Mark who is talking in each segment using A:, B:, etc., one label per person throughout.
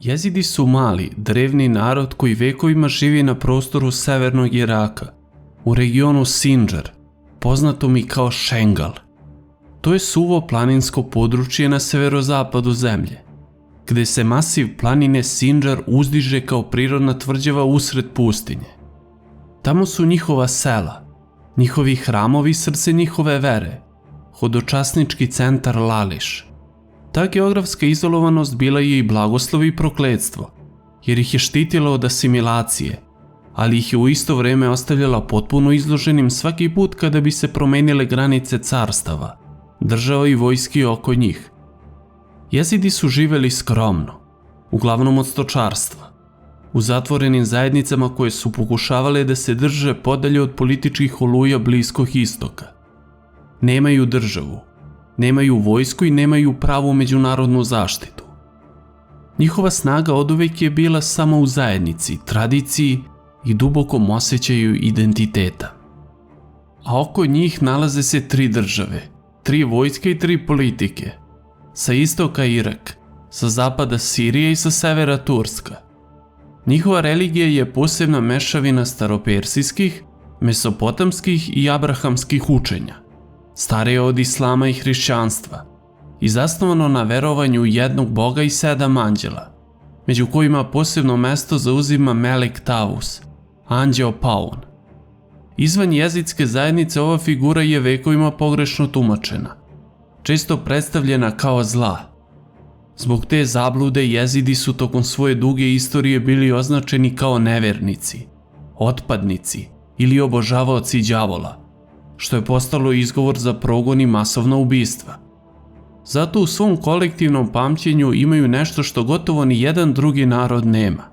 A: Jezidi su mali, drevni narod koji vekovima živi na prostoru severnog Iraka, u regionu Sindžar, poznatom i kao Šengal. To je suvo planinsko područje na severozapadu zemlje, gde se masiv planine Sindžar uzdiže kao prirodna tvrđava usred pustinje. Tamo su njihova sela, njihovi hramovi srce njihove vere, hodočasnički centar Lališ. Ta geografska izolovanost bila je i blagoslov i prokletstvo, jer ih je štitila od asimilacije, ali ih je u isto vreme ostavljala potpuno izloženim svaki put kada bi se promenile granice carstava, država i vojski oko njih. Jezidi su živeli skromno, uglavnom od stočarstva, u zatvorenim zajednicama koje su pokušavale da se drže podalje od političkih oluja Bliskog istoka. Nemaju državu, nemaju vojsku i nemaju pravu međunarodnu zaštitu. Njihova snaga oduvek je bila samo u zajednici, tradiciji i dubokom osjećaju identiteta. A oko njih nalaze se 3 države, 3 vojske i 3 politike. Sa istoka Irak, sa zapada Sirije i sa severa Turska. Njihova religija je posebna mešavina staropersijskih, mesopotamskih i abrahamskih učenja, starije od islama i hrišćanstva, i zasnovano na verovanju jednog boga i 7 anđela, među kojima posebno mesto zauzima Melek Tavus, anđeo Paun. Izvan jezidske zajednice ova figura je vekovima pogrešno tumačena, često predstavljena kao zla. Zbog te zablude jezidi su tokom svoje duge istorije bili označeni kao nevernici, otpadnici ili obožavaoci đavola, što je postalo izgovor za progon i masovna ubistva. Zato u svom kolektivnom pamćenju imaju nešto što gotovo ni jedan drugi narod nema.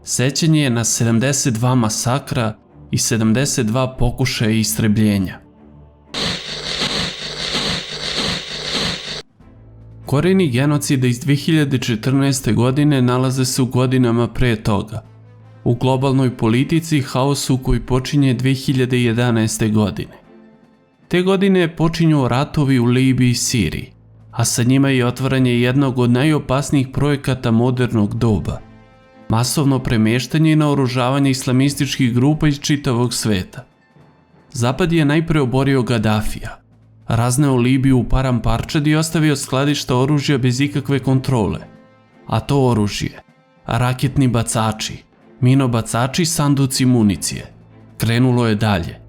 A: Sećanje na 72 masakra i 72 pokušaja istrebljenja. Koreni genocida iz 2014. godine nalaze se u godinama pre toga, u globalnoj politici i haosu koji počinje 2011. godine. Te godine počinju ratovi u Libiji i Siriji, a sa njima je otvaranje jednog od najopasnijih projekata modernog doba, masovno premeštanje i naoružavanje islamističkih grupa iz čitavog sveta. Zapad je najpre oborio Gadafija, razneo Libiju u paramparčad i ostavio skladišta oružja bez ikakve kontrole, a to oružje, raketni bacači, minobacači i sanduci municije, krenulo je dalje,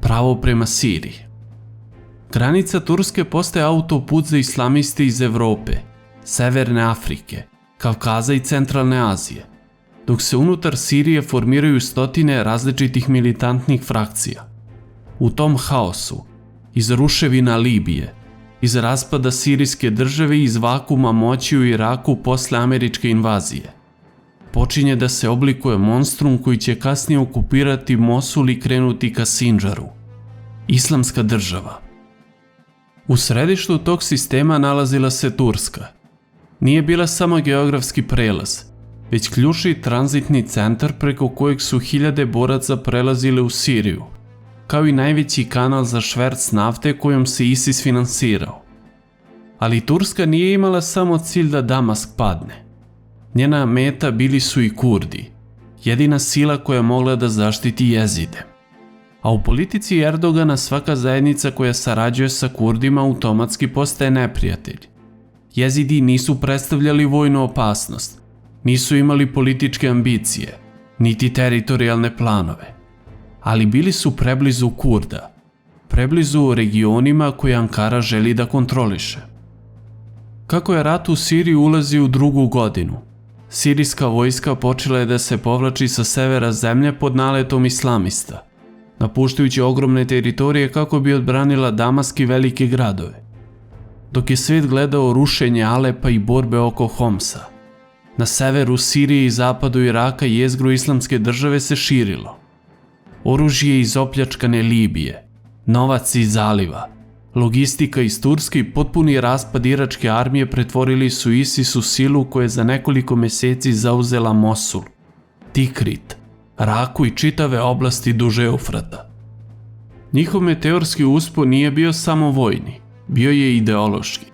A: pravo prema Siriji. Granica Turske postaje autoput za islamiste iz Evrope, Severne Afrike, Kavkaza i Centralne Azije, dok se unutar Sirije formiraju stotine različitih militantnih frakcija. U tom haosu, iz ruševina Libije, iz raspada sirijske države i iz vakuma moći u Iraku posle američke invazije, počinje da se oblikuje monstrum koji će kasnije okupirati Mosul i krenuti ka Sindžaru, Islamska država. U središtu tog sistema nalazila se Turska. Nije bila samo geografski prelaz, već ključni tranzitni centar preko kojeg su hiljade boraca prelazile u Siriju, kao i najveći kanal za šverc nafte kojom se ISIS finansirao. Ali Turska nije imala samo cilj da Damask padne. Njena meta bili su i Kurdi, jedina sila koja mogla da zaštiti Jezide. A u politici Erdogana svaka zajednica koja sarađuje sa Kurdima automatski postaje neprijatelj. Jezidi nisu predstavljali vojnu opasnost, nisu imali političke ambicije, niti teritorijalne planove, ali bili su preblizu Kurda, preblizu regionima koje Ankara želi da kontroliše. Kako je rat u Siriji ulazi u 2. godinu, sirijska vojska počela je da se povlači sa severa zemlje pod naletom islamista, napuštajući ogromne teritorije kako bi odbranila Damask i velike gradove. Dok je svijet gledao rušenje Alepa i borbe oko Homsa, na severu Sirije i zapadu Iraka jezgro islamske države se širilo. Oružje iz opljačkane Libije, novac iz zaliva, logistika iz Turske i potpuni raspad iračke armije pretvorili su ISIS u silu koja je za nekoliko meseci zauzela Mosul, Tikrit, Raku i čitave oblasti duže Eufrata. Njihov meteorski uspon nije bio samo vojni, bio je ideološki.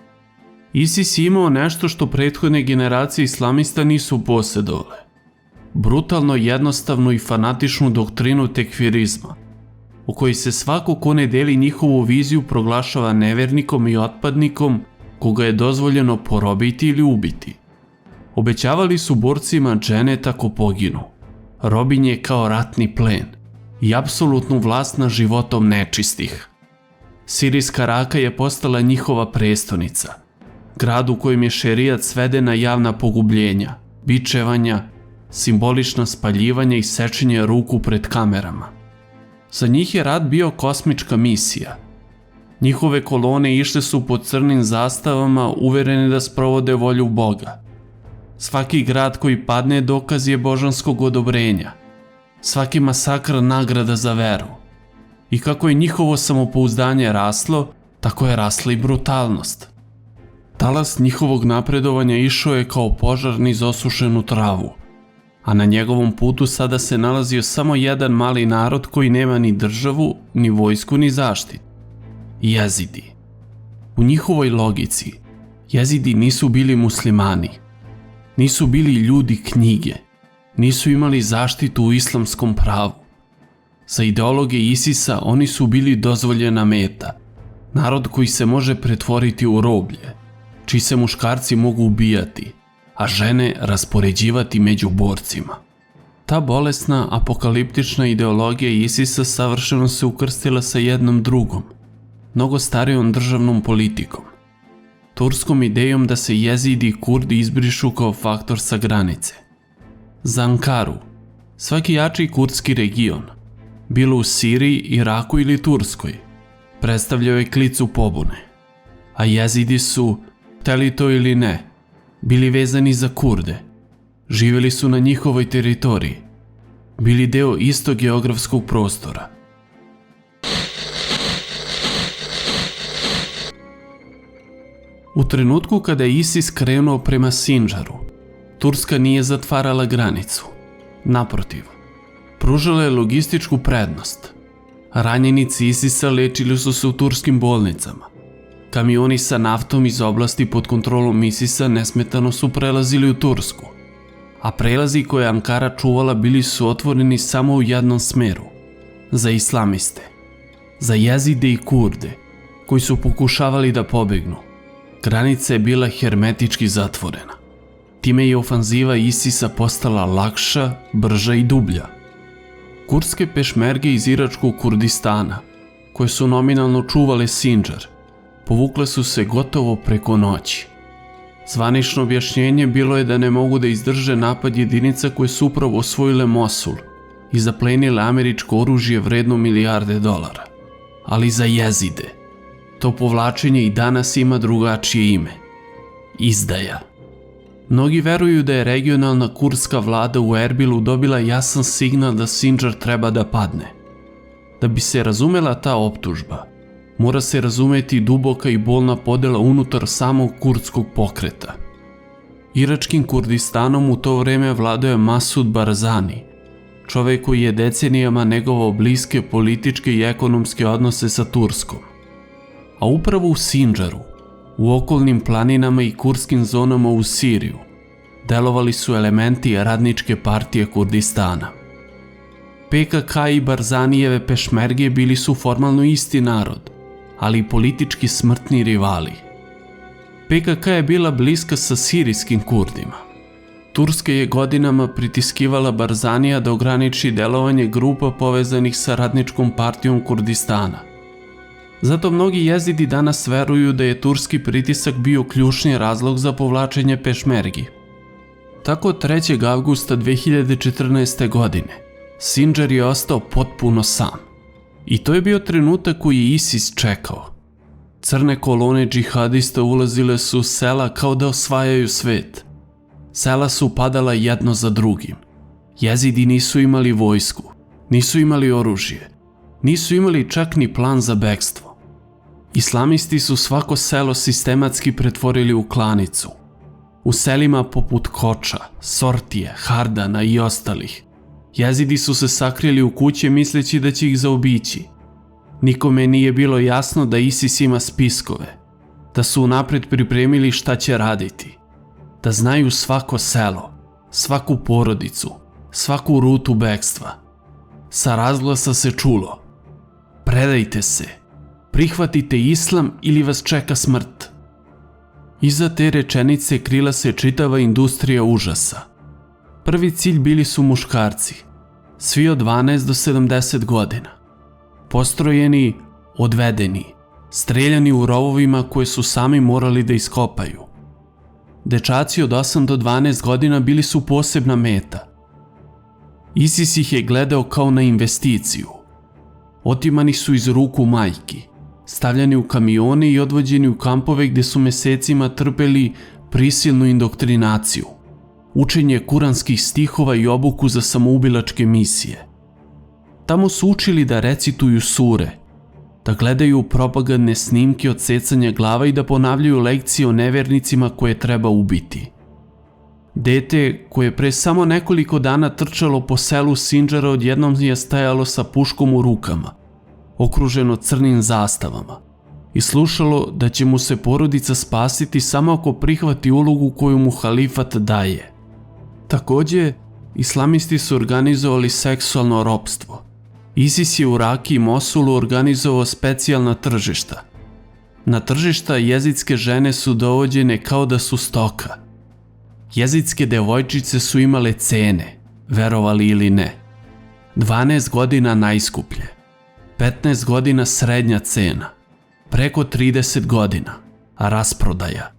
A: ISIS je imao nešto što prethodne generacije islamista nisu posjedovale. Brutalno, jednostavnu i fanatičnu doktrinu tekfirizma, u kojoj se svako ko ne deli njihovu viziju proglašava nevernikom i otpadnikom koga je dozvoljeno porobiti ili ubiti. Obećavali su borcima dženet ako poginu, robinje kao ratni plen i apsolutnu vlast nad životom nečistih. Sirijska Raka je postala njihova prestonica, grad u kojem je šerijat sveden na javna pogubljenja, bičevanja, simbolična spaljivanja i sečenje ruku pred kamerama. Za njih je rat bio kosmička misija. Njihove kolone išle su pod crnim zastavama uverene da sprovode volju Boga. Svaki grad koji padne dokaz je božanskog odobrenja. Svaki masakr nagrada za veru. I kako je njihovo samopouzdanje raslo, tako je rasla i brutalnost. Talas njihovog napredovanja išao je kao požar niz osušenu travu, a na njegovom putu sada se nalazio samo jedan mali narod koji nema ni državu, ni vojsku, ni zaštitu. Jezidi. U njihovoj logici, jezidi nisu bili muslimani, nisu bili ljudi knjige, nisu imali zaštitu u islamskom pravu. Za ideologe ISIS-a oni su bili dozvoljena meta, narod koji se može pretvoriti u roblje, čiji se muškarci mogu ubijati, a žene raspoređivati među borcima. Ta bolesna, apokaliptična ideologija ISIS-a savršeno se ukrstila sa jednom drugom, mnogo starijom državnom politikom, turskom idejom da se jezidi i kurdi izbrišu kao faktor sa granice. Za Ankaru, svaki jači kurdski region, bilo u Siriji, Iraku ili Turskoj, predstavljao je klicu pobune, a jezidi su, hteli to ili ne, bili vezani za Kurde, živjeli su na njihovoj teritoriji, bili deo istog geografskog prostora. U trenutku kada je ISIS krenuo prema Sinđaru, Turska nije zatvarala granicu. Naprotiv, pružala je logističku prednost. Ranjenici ISIS-a lečili su se u turskim bolnicama. Kamioni sa naftom iz oblasti pod kontrolom ISIS-a nesmetano su prelazili u Tursku, a prelazi koje je Ankara čuvala bili su otvoreni samo u jednom smeru, za islamiste, za jezide i kurde, koji su pokušavali da pobegnu. Granica je bila hermetički zatvorena. Time je ofanziva ISIS-a postala lakša, brža i dublja. Kurdske pešmerge iz iračkog Kurdistana, koje su nominalno čuvale Sinđar, povukle su se gotovo preko noći. Zvanično objašnjenje bilo je da ne mogu da izdrže napad jedinica koje su upravo osvojile Mosul i zaplenile američko oružje vredno milijarde dolara. Ali za jezide to povlačenje i danas ima drugačije ime – izdaja. Mnogi veruju da je regionalna kurdska vlada u Erbilu dobila jasan signal da Sinđar treba da padne. Da bi se razumela ta optužba, mora se razumeti duboka i bolna podela unutar samog kurdskog pokreta. Iračkim Kurdistanom u to vreme vladao je Masud Barzani, čovek koji je decenijama negovao bliske političke i ekonomske odnose sa Turskom. A upravo u Sinđaru, u okolnim planinama i kurdskim zonama u Siriju, delovali su elementi radničke partije Kurdistana. PKK i Barzanijeve pešmerge bili su formalno isti narod, ali i politički smrtni rivali. PKK je bila bliska sa sirijskim Kurdima. Turska je godinama pritiskivala Barzanija da ograniči delovanje grupa povezanih sa radničkom partijom Kurdistana. Zato mnogi jezidi danas veruju da je turski pritisak bio ključni razlog za povlačenje pešmergi. Tako 3. avgusta 2014. godine Sinđar je ostao potpuno sam. I to je bio trenutak koji je ISIS čekao. Crne kolone džihadista ulazile su u sela kao da osvajaju svet. Sela su padala jedno za drugim. Jezidi nisu imali vojsku, nisu imali oružje, nisu imali čak ni plan za bekstvo. Islamisti su svako selo sistematski pretvorili u klanicu. U selima poput Koča, Sortije, Hardana i ostalih, jezidi su se sakrili u kuće misleći da će ih zaobići. Nikome nije bilo jasno da ISIS ima spiskove. da su unapred pripremili šta će raditi, da znaju svako selo, svaku porodicu, svaku rutu bekstva. Sa razglasa se čulo: predajte se, prihvatite islam ili vas čeka smrt. Iza te rečenice krila se čitava industrija užasa. Prvi cilj bili su muškarci, svi od 12 do 70 godina. Postrojeni, odvedeni, streljani u rovovima koje su sami morali da iskopaju. Dečaci od 8 do 12 godina bili su posebna meta. ISIS ih je gledao kao na investiciju. Otimani su iz ruku majki, stavljani u kamione i odvođeni u kampove gdje su mesecima trpeli prisilnu indoktrinaciju, učenje kuranskih stihova i obuku za samoubilačke misije. Tamo su učili da recituju sure, da gledaju propagandne snimke od secanja glava i da ponavljaju lekcije o nevernicima koje treba ubiti. Dete koje je pre samo nekoliko dana trčalo po selu Sindžara odjednom je stajalo sa puškom u rukama, okruženo crnim zastavama, i slušalo da će mu se porodica spasiti samo ako prihvati ulogu koju mu halifat daje. Takođe, islamisti su organizovali seksualno ropstvo. ISIS je u Raki i Mosulu organizovao specijalna tržišta. Na tržišta jezidske žene su dovođene kao da su stoka. Jezidske devojčice su imale cene, verovali ili ne. 12 godina najskuplje, 15 godina srednja cena, preko 30 godina, a rasprodaja.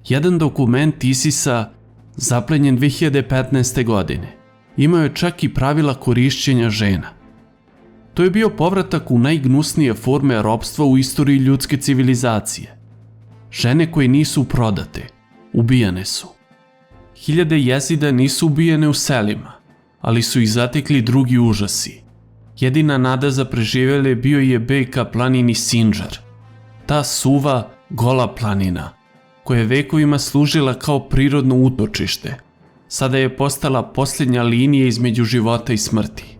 A: Jedan dokument ISIS-a, zaplenjen 2015. godine, imao je čak i pravila korišćenja žena. To je bio povratak u najgnusnije forme ropstva u istoriji ljudske civilizacije. Žene koje nisu prodate, ubijane su. Hiljade jezida nisu ubijene u selima, ali su ih zatekli drugi užasi. Jedina nada za preživjele bio je beg ka planini Sindžar. Ta suva, gola planina, koja je vekovima služila kao prirodno utočište, sada je postala posljednja linija između života i smrti.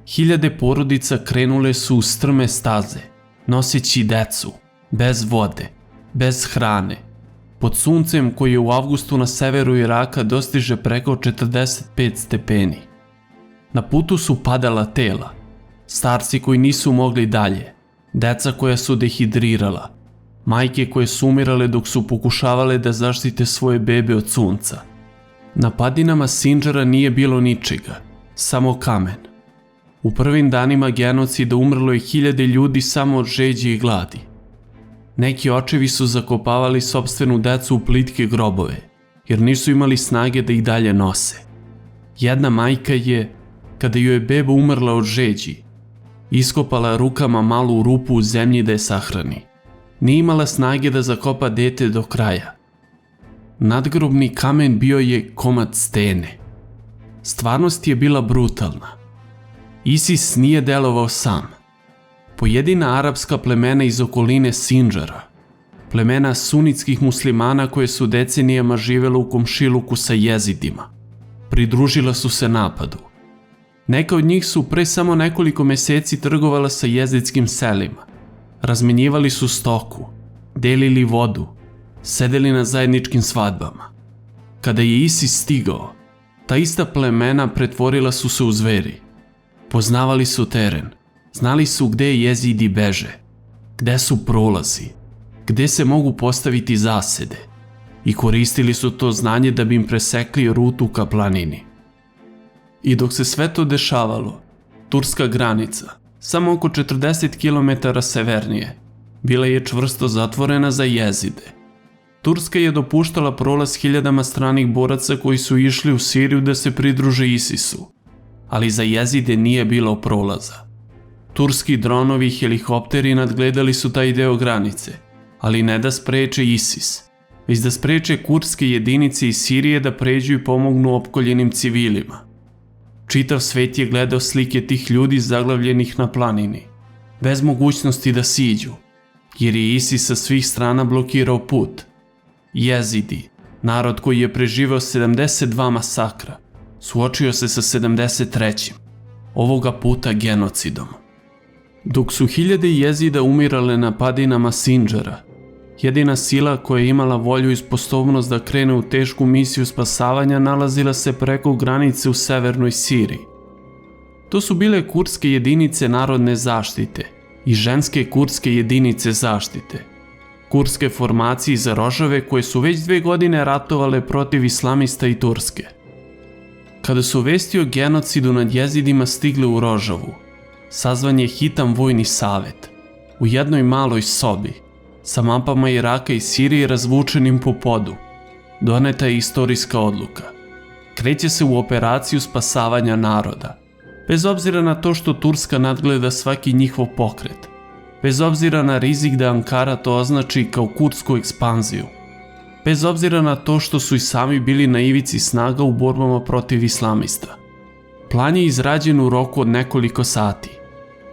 A: Hiljade porodica krenule su u strme staze, noseći decu, bez vode, bez hrane, pod suncem koje u avgustu na severu Iraka dostiže preko 45 stepeni. Na putu su padala tela, starci koji nisu mogli dalje, deca koja su dehidrirala, majke koje su umirale dok su pokušavale da zaštite svoje bebe od sunca. Na padinama Sindžara nije bilo ničega, samo kamen. U prvim danima genocida umrlo je hiljade ljudi samo od žeđi i gladi. Neki očevi su zakopavali sopstvenu decu u plitke grobove, jer nisu imali snage da ih dalje nose. Jedna majka je, kada joj je beba umrla od žeđi, iskopala rukama malu rupu u zemlji da je sahrani. Nije imala snage da zakopa dete do kraja. Nadgrobni kamen bio je komad stene. Stvarnost je bila brutalna. ISIS nije delovao sam. Pojedina arapska plemena iz okoline Sindžara, plemena sunitskih muslimana koje su decenijama živjela u komšiluku sa jezidima, pridružila su se napadu. Neka od njih su pre samo nekoliko meseci trgovala sa jezidskim selima, razmenjivali su stoku, delili vodu, sedeli na zajedničkim svadbama. Kada je ISIS stigao, ta ista plemena pretvorila su se u zveri. Poznavali su teren, znali su gde jezidi beže, gde su prolazi, gde se mogu postaviti zasede i koristili su to znanje da bi im presekli rutu ka planini. I dok se sve to dešavalo, turska granica, samo oko 40 km severnije, bila je čvrsto zatvorena za jezide. Turska je dopuštala prolaz hiljadama stranih boraca koji su išli u Siriju da se pridruže ISIS-u, ali za jezide nije bilo prolaza. Turski dronovi i helikopteri nadgledali su taj deo granice, ali ne da spreče ISIS, već da spreče kurdske jedinice iz Sirije da pređu i pomognu opkoljenim civilima. Čitav svet je gledao slike tih ljudi zaglavljenih na planini, bez mogućnosti da siđu, jer je ISIS sa svih strana blokirao put. Jezidi, narod koji je preživeo 72 masakra, suočio se sa 73. ovoga puta genocidom. Dok su hiljade jezida umirale na padinama Sindžara, Jedina sila koja je imala volju i sposobnost da krene u tešku misiju spasavanja nalazila se preko granice u severnoj Siriji. To su bile kurdske jedinice narodne zaštite i ženske kurdske jedinice zaštite. Kurdske formacije za Rožave koje su već 2 godine ratovale protiv islamista i Turske. Kada su vesti o genocidu nad jezidima stigle u Rožavu, sazvan je hitan vojni savet u jednoj maloj sobi sa mapama Iraka i Sirije razvučenim po podu. Doneta je istorijska odluka. Kreće se u operaciju spasavanja naroda, bez obzira na to što Turska nadgleda svaki njihov pokret, bez obzira na rizik da Ankara to označi kao kurdsku ekspanziju, bez obzira na to što su i sami bili na ivici snaga u borbama protiv islamista. Plan je izrađen u roku od nekoliko sati.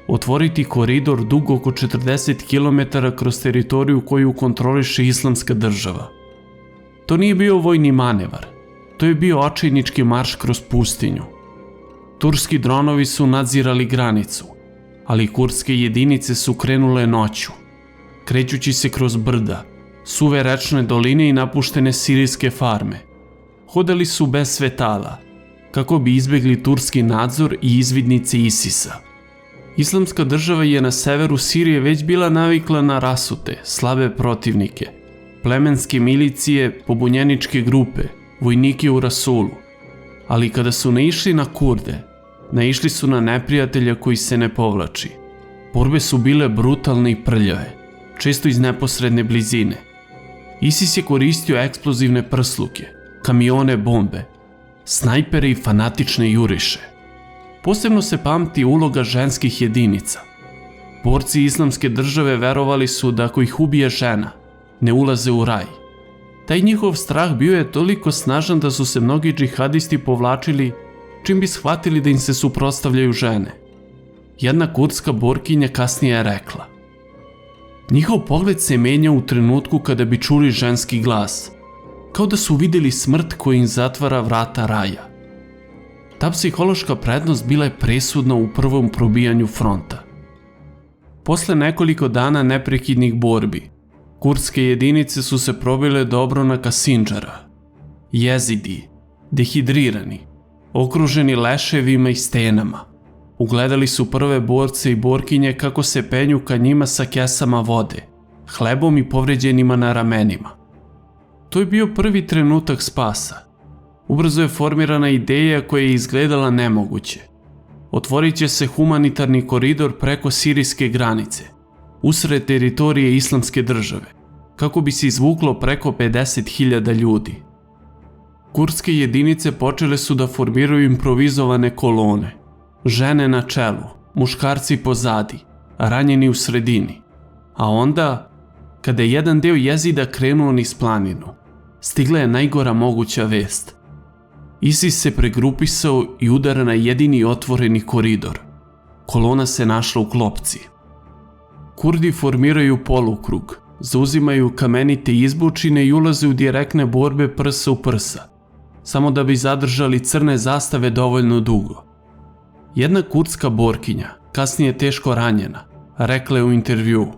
A: Otvoriti koridor dug oko 40 km kroz teritoriju koju kontroliše Islamska država. To nije bio vojni manevar, to je bio očajnički marš kroz pustinju. Turski dronovi su nadzirali granicu, ali kurdske jedinice su krenule noću, krećući se kroz brda, suve rečne doline i napuštene sirijske farme. Hodali su bez svetala, kako bi izbjegli turski nadzor i izvidnice ISIS-a. Islamska država je na severu Sirije već bila navikla na rasute, slabe protivnike, plemenske milicije, pobunjeničke grupe, vojnike u rasulu. Ali kada su naišli na Kurde, naišli su na neprijatelja koji se ne povlači. Borbe su bile brutalne i prljave, često iz neposredne blizine. ISIS je koristio eksplozivne prsluke, kamione bombe, snajpere i fanatične juriše. Posebno se pamti uloga ženskih jedinica. Borci Islamske države verovali su da ako ih ubije žena, ne ulaze u raj. Taj njihov strah bio je toliko snažan da su se mnogi džihadisti povlačili čim bi shvatili da im se suprotstavljaju žene. Jedna kurdska borkinja kasnije je rekla: njihov pogled se menjao u trenutku kada bi čuli ženski glas, kao da su vidjeli smrt koja im zatvara vrata raja. Ta psihološka prednost bila je presudna u prvom probijanju fronta. Posle nekoliko dana neprekidnih borbi, kurdske jedinice su se probile do obronaka Sindžara. Jezidi, dehidrirani, okruženi leševima i stenama, ugledali su prve borce i borkinje kako se penju ka njima sa kesama vode, hlebom i povređenima na ramenima. To je bio prvi trenutak spasa. Ubrzo je formirana ideja koja je izgledala nemoguće. Otvorit će se humanitarni koridor preko sirijske granice, usred teritorije Islamske države, kako bi se izvuklo preko 50.000 ljudi. Kurdske jedinice počele su da formiraju improvizovane kolone, žene na čelu, muškarci pozadi, ranjeni u sredini. A onda, kada je jedan deo jezida krenuo niz planinu, stigla je najgora moguća vest. ISIS se pregrupisao i udara na jedini otvoreni koridor. Kolona se našla u klopci. Kurdi formiraju polukrug, zauzimaju kamenite izbučine i ulaze u direktne borbe prsa u prsa, samo da bi zadržali crne zastave dovoljno dugo. Jedna kurdska borkinja, kasnije teško ranjena, rekla je u intervjuu: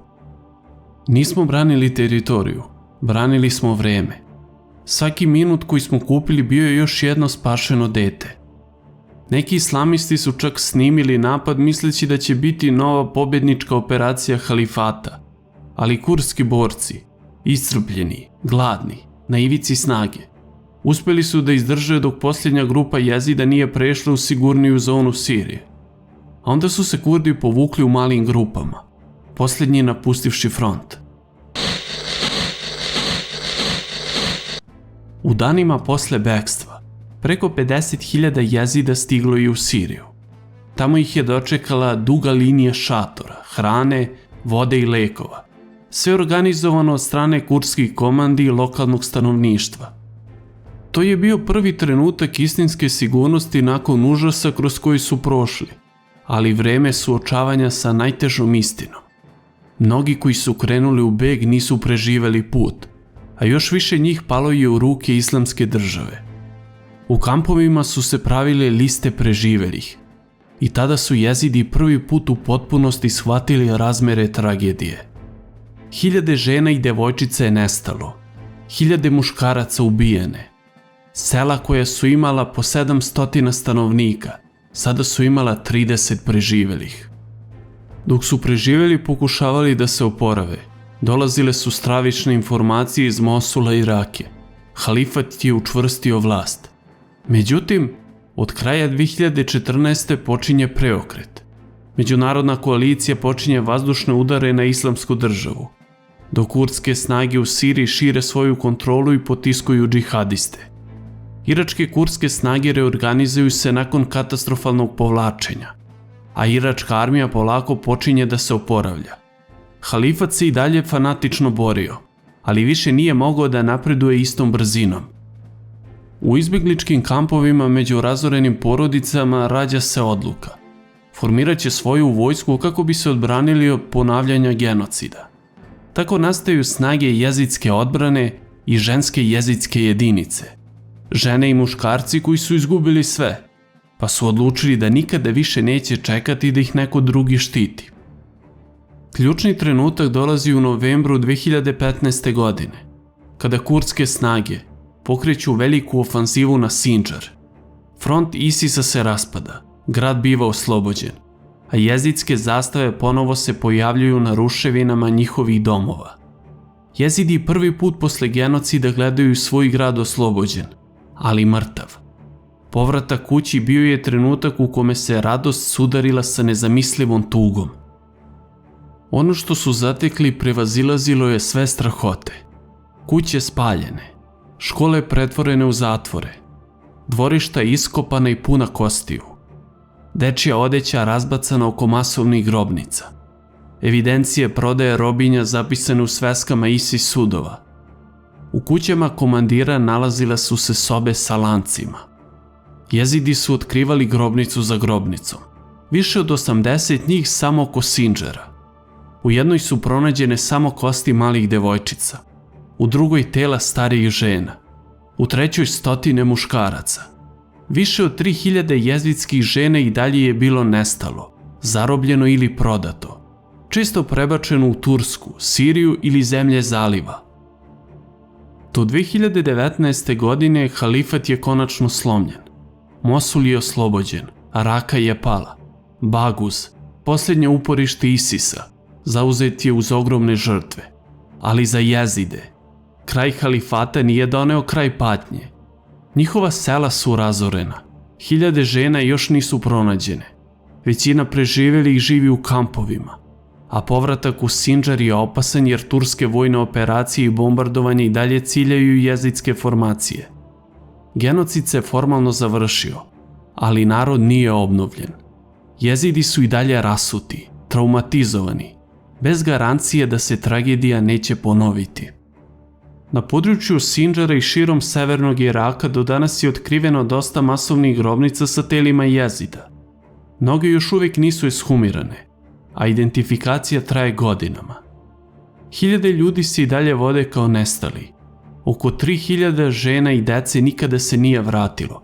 A: nismo branili teritoriju, branili smo vreme. Svaki minut koji smo kupili bio je još jedno spašeno dete. Neki islamisti su čak snimili napad misleći da će biti nova pobjednička operacija halifata, ali kurdski borci, iscrpljeni, gladni, na ivici snage, uspjeli su da izdrže dok posljednja grupa jezida nije prešla u sigurniju zonu Sirije. A onda su se Kurdi povukli u malim grupama, posljednji napustivši front. U danima posle bekstva, preko 50.000 jezida stiglo je u Siriju. Tamo ih je dočekala duga linija šatora, hrane, vode i lekova. Sve organizovano od strane kurdskih komandi i lokalnog stanovništva. To je bio prvi trenutak istinske sigurnosti nakon užasa kroz koji su prošli, ali vreme suočavanja sa najtežom istinom. Mnogi koji su krenuli u beg nisu preživeli put, a još više njih palo je u ruke Islamske države. U kampovima su se pravile liste preživelih i tada su jezidi prvi put u potpunosti shvatili razmere tragedije. Hiljade žena i devojčica je nestalo. Hiljade muškaraca ubijene. Sela koja su imala po 700 stanovnika, sada su imala 30 preživelih. Dok su preživeli pokušavali da se oporave, dolazile su stravične informacije iz Mosula i Rake. Halifat je učvrstio vlast. Međutim, od kraja 2014. počinje preokret. Međunarodna koalicija počinje vazdušne udare na islamsku državu, dok kurdske snage u Siriji šire svoju kontrolu i potiskuju džihadiste. Iračke kurdske snage reorganizuju se nakon katastrofalnog povlačenja, a iračka armija polako počinje da se oporavlja. Halifat se i dalje fanatično borio, ali više nije mogao da napreduje istom brzinom. U izbjegličkim kampovima među razorenim porodicama rađa se odluka. Formirat će svoju vojsku kako bi se odbranili od ponavljanja genocida. Tako nastaju snage jezidske odbrane i ženske jezidske jedinice. Žene i muškarci koji su izgubili sve, pa su odlučili da nikada više neće čekati da ih neko drugi štiti. Ključni trenutak dolazi u novembru 2015. godine, kada kurdske snage pokreću veliku ofanzivu na Sindžar. Front ISIS-a se raspada, grad biva oslobođen, a jezidske zastave ponovo se pojavljuju na ruševinama njihovih domova. Jezidi prvi put posle genocida gledaju svoj grad oslobođen, ali mrtav. Povratak kući bio je trenutak u kome se radost sudarila sa nezamislivom tugom. Ono što su zatekli prevazilazilo je sve strahote. Kuće spaljene, škole pretvorene u zatvore, dvorišta iskopana i puna kostiju, dečja odeća razbacana oko masovnih grobnica, evidencije prodaje robinja zapisane u sveskama ISIS sudova. U kućama komandira nalazile su se sobe sa lancima. Jezidi su otkrivali grobnicu za grobnicom, više od 80 njih samo oko Sindžara. U jednoj su pronađene samo kosti malih devojčica, u drugoj tela starijih žena, u trećoj stotine muškaraca. Više od 3000 jezidskih žena i dalje je bilo nestalo, zarobljeno ili prodato, često prebačeno u Tursku, Siriju ili zemlje zaliva. Do 2019. godine halifat je konačno slomljen. Mosul je oslobođen, a Raka je pala. Baguz, posljednje uporište ISIS-a, zauzet je uz ogromne žrtve. Ali za jezide, kraj halifata nije doneo kraj patnje. Njihova sela su razorena, hiljade žena još nisu pronađene. Većina preživelih živi u kampovima, a povratak u Sindžar je opasan jer turske vojne operacije i bombardovanje i dalje ciljaju jezidske formacije. Genocid se formalno završio, ali narod nije obnovljen. Jezidi su i dalje rasuti, traumatizovani, bez garancije da se tragedija neće ponoviti. Na području Sindžara i širom severnog Iraka do danas je otkriveno dosta masovnih grobnica sa telima jezida. Mnoge još uvijek nisu ishumirane, a identifikacija traje godinama. Hiljade ljudi se i dalje vode kao nestali. Oko 3000 žena i dece nikada se nije vratilo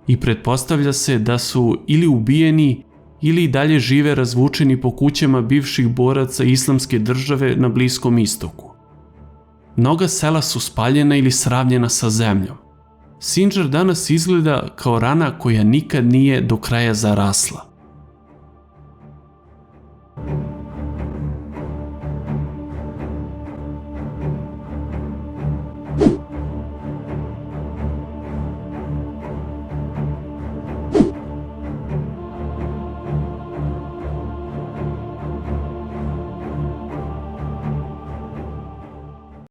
A: i pretpostavlja se da su ili ubijeni ili i dalje žive razvučeni po kućama bivših boraca islamske države na Bliskom istoku. Mnoga sela su spaljena ili sravnjena sa zemljom. Sindžar danas izgleda kao rana koja nikad nije do kraja zarasla.